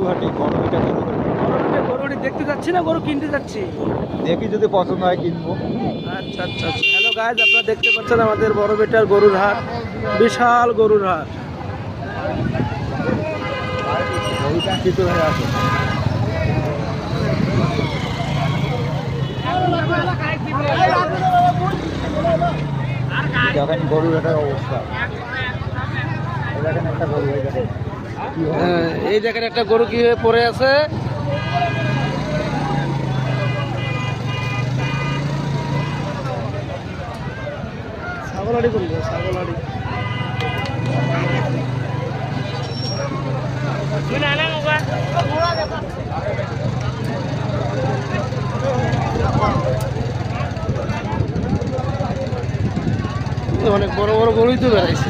গরুহাটি গরুটা গরুটি দেখতে যাচ্ছি না গরু কিনতে যাচ্ছি? দেখি যদি পছন্দ হয় কিনবো। আচ্ছা আচ্ছা আচ্ছা। হ্যালো গাইজ, আপনারা দেখতে পাচ্ছেন আমাদের বড় বেটার গরুর হাট, বিশাল গরুর হাট। গরুটা কিছু হয়ে আছে। দেখেন গরুর একটা অবস্থা, দেখেন একটা গরু হয়ে গেছে। এই দেখেন একটা গরু কি হয়ে পড়ে আছে। ছাগলাড়ি করলো, ছাগলাড়ি। অনেক বড় বড় গরুই তো বেড়াইছে।